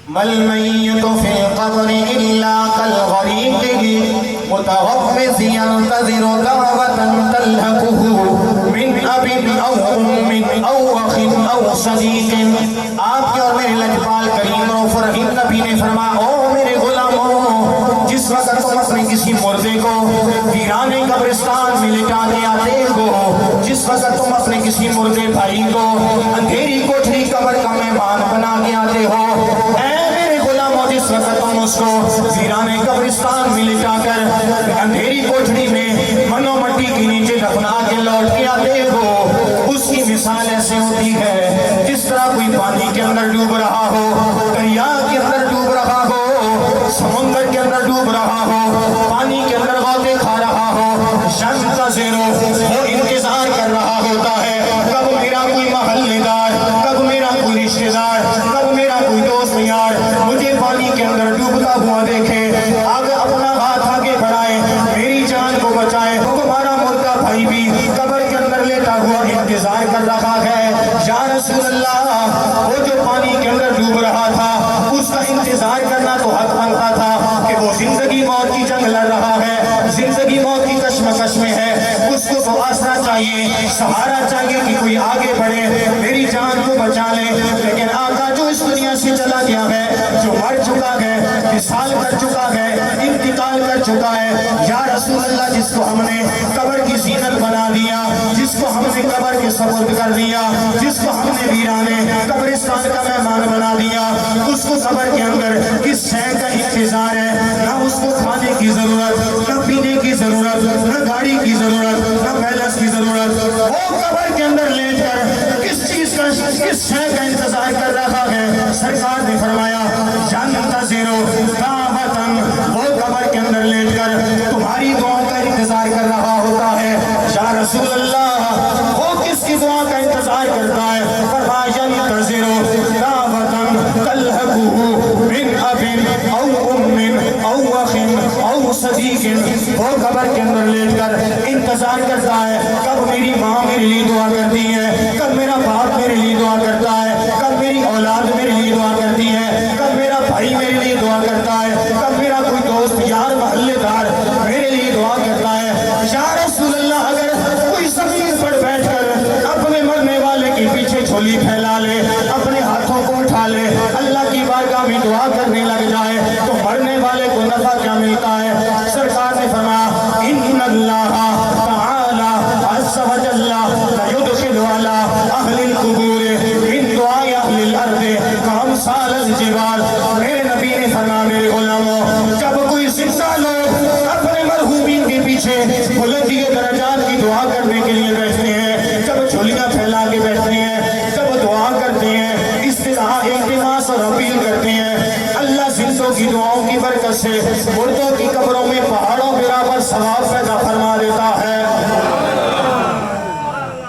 مَلْمَيِّتُ فِي الْقَبْرِ إِلَّا كَالْغَرِيقِ مُتَغَمِّسٍ يَنْتَظِرُ دَعْوَةً تَلْحَقُهُ مِنْ أَبٍ أَوْ أُمٍّ أَوْ أَخٍ أَوْ صَدِيقٍ۔ آپ کے اور میرے لجپال کریم رؤوف رحیم نبی نے فرمایا، او میرے غلاموں، جس وقت تم اپنے کسی مردے کو ویرانے قبرستان میں لٹا کے آتے ہو، جس وقت تم اپنے کسی مردے بھائی کو اندھیری کوٹھری قبر کا مہمان بنا کے آتے ہو، اے میرے غلاموں، جس وقت تم اس کو ویرانے قبرستان میں لٹا کر اندھیری کوٹھری میں منو مٹی کے نیچے دفنا کے لوٹ کے آتے ہو، اس کی مثال ایسے ہوتی ہے جس طرح کوئی پانی کے اندر ڈوب رہا ہو، دریا کے اندر ڈوب رہا ہو، سمندر کے اندر ڈوب رہا ہو، پانی کے اندر غوطے کھا رہا ہو، ينتظر، وہ انتظار کر رہا ہوتا ہے کب میرا کوئی محلے دار، کب میرا کوئی رشتہ دار، کب میرا کوئی دوست یار مجھے پانی کے اندر ڈوبتا ہوا دیکھے، آگے اپنا ہاتھ آگے بڑھائے، میری جان کو بچائے۔ تمہارا مردہ بھائی بھی قبر کے اندر لیٹا ہوا انتظار کر رہا ہے، یا رسول اللہ، وہ جو پانی کے اندر ڈوب رہا تھا اس کا انتظار کرنا تو حق بنتا تھا کہ وہ زندگی موت کی جنگ لڑ رہا ہے، زندگی موت کی کشمکش میں ہے، اس کو تو آسرا چاہیے، سہارا چاہیے کہ کوئی آگے بڑھے، میری جان کو بچا لے۔ لیکن آقا جو اس دنیا سے چلا گیا ہے، جو مر چکا ہے، وصال کر چکا ہے، انتقال کر چکا ہے، یا رسول اللہ، جس کو ہم نے قبر کی زینت بنا دیا، جس کو ہم نے قبر کے سپرد کر دیا، جس کو ہم نے ویرانے قبرستان کا مہمان بنا دیا، اس کو قبر کے اندر کس شے کا انتظار ہے؟ نہ اس کو کھانے کی ضرورت، نہ پینے کی ضرورت، نہ گاڑی کی ضرورت، نہ بیلنس کی ضرورت، وہ قبر کے اندر لیٹ کر کس چیز کا، کس شے کا انتظار کر رہا ہے؟ سرکار نے فرمایا، ينتظر دعوة، وہ قبر کے اندر لیٹ کر تمہاری دعا کا انتظار کر رہا ہوتا ہے۔ یا رسول اللہ، وہ کس کی دعا کا انتظار کرتا ہے؟ فرمایا، ينتظر دعوة تلحقه من أب أو أم أو أخ أو صديق، وہ قبر کے اندر لیٹ کر انتظار کرتا ہے کب میری ماں میرے لیے دعا کرتی ہے، کب میرا باپ میرے لیے دعا کرتا ہے، کب میری اولاد میرے لیے دعا کرتی ہے، کب میرا بھائی میرے لیے دعا کرتا ہے، کب میرا کوئی دوست یار محلے دار میرے لیے دعا کرتا ہے۔ یا رسول اللہ، اگر کوئی زمین پر بیٹھ کر اپنے مرنے والے کے پیچھے جھولی پھیلا لے، اپنے ہاتھوں کو اٹھا لے، اللہ کی بارگاہ میں دعا کرنے لگ جائے تو مرنے والے کو نفع کیا ملتا ہے؟ سرکار نے فرمایا، ان اللہ تعالی عز و جل لیدخل علی اہل القبور من دعاء اہل الارض کامثال الجبال۔ میرے نبی نے فرمایا، میرے غلاموں، جب کوئی زندہ لوگ اپنے مرحومین کے پیچھے بلندی درجات کی دعا کرنے کے لیے بیٹھتے ہیں، جب جھولیاں پھیلا کے بیٹھتے ہیں، جب دعا کرتے ہیں، التماس اور اپیل کرتے ہیں، اللہ زندوں کی دعاؤں کی برکت سے مردوں کی قبروں میں پہاڑوں برابر ثواب پیدا فرما دیتا ہے۔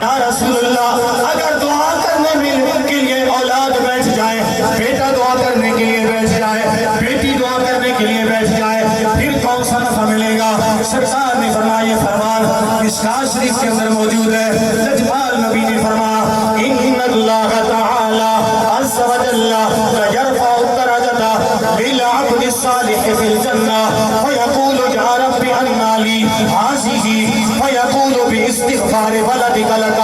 یا رسول اللہ، اگر دعا کرنے کے لیے اولاد بیٹھ جائے، بیٹا دعا کرنے کے لیے بیٹھ جائے، بیٹی دعا کرنے کے لیے بیٹھ جائے، پھر کون سا نفع ملے گا؟ سرکار نے فرمایا، یہ فرمان مشکوٰۃ شریف کے اندر موجود ہے، لجپال نبی نے فرمایا، ان اللہ تعالی عز و جل یرفع الدرجة للعبد الصالح في الجنة فيقول يا رب أنى لي هذه فيقول باستغفار ولدك لك۔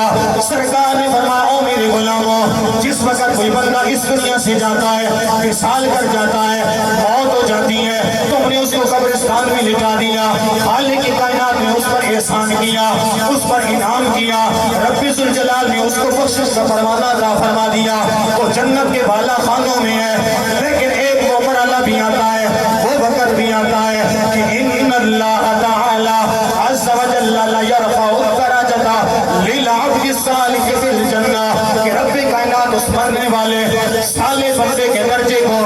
سرکار نے فرمایا، او میرے غلاموں، جس وقت کوئی بندہ اس دنیا سے جاتا ہے، وصال کر جاتا ہے، موت ہو جاتی ہے، تم نے اس کو قبرستان میں لٹا دیا، خالق کائنات نے اس پر احسان کیا، اس پر انعام کیا، رب ذوالجلال نے اس کو بخشش کا پروانہ عطا فرما دیا، وہ جنت کے بالا خانوں میں ہے۔ لیکن ایک وہ مرحلہ بھی آتا ہے، وہ وقت بھی آتا ہے کہ ان اللہ تعالی عز و جل یرفع الدرجة للعبد الصالح فی الجنہ، کہ رب کائنات اس مرنے والے صالح بندے کے درجے کو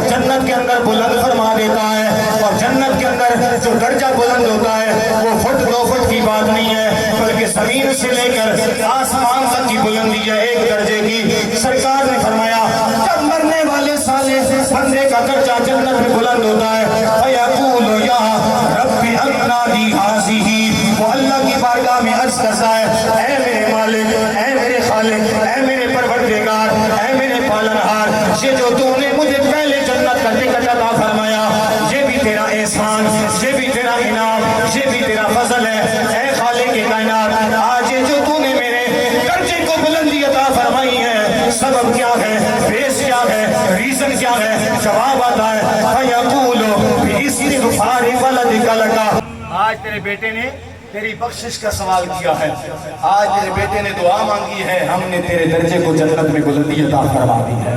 جنت کے اندر بلند فرما دیتا ہے، اور جنت کے اندر جو درجہ بلند ہوتا ہے وہ فٹ دو فٹ کی بات نہیں ہے، بلکہ زمین سے لے کر آسمان تک کی بلندی ہے ایک درجے کی۔ سرکار نے فرمایا، جب مرنے والے صالح بندے کا درجہ جنت میں بلند ہوتا ہے، فَيَقُولُ يَا رَبِّ أَنَّى لِي هَٰذِهِ، وہ اللہ کی بارگاہ میں عرض کرتا ہے، اے میرے مالک، اے میرے خالق، اے میرے پروردگار، اے میرے پالنہار، یہ جو تو نے مجھے پہلے ریزن کیا ہے؟ جواب آتا ہے فَيَقُولُ بِإِسْتِغْفَارِ وَلَدِكَ لَكَ. آج تیرے بیٹے نے تیری بخشش کا سوال کیا ہے، آج تیرے بیٹے نے دعا مانگی ہے، ہم نے تیرے درجے کو جنت میں بلندی عطا فرما دی ہے.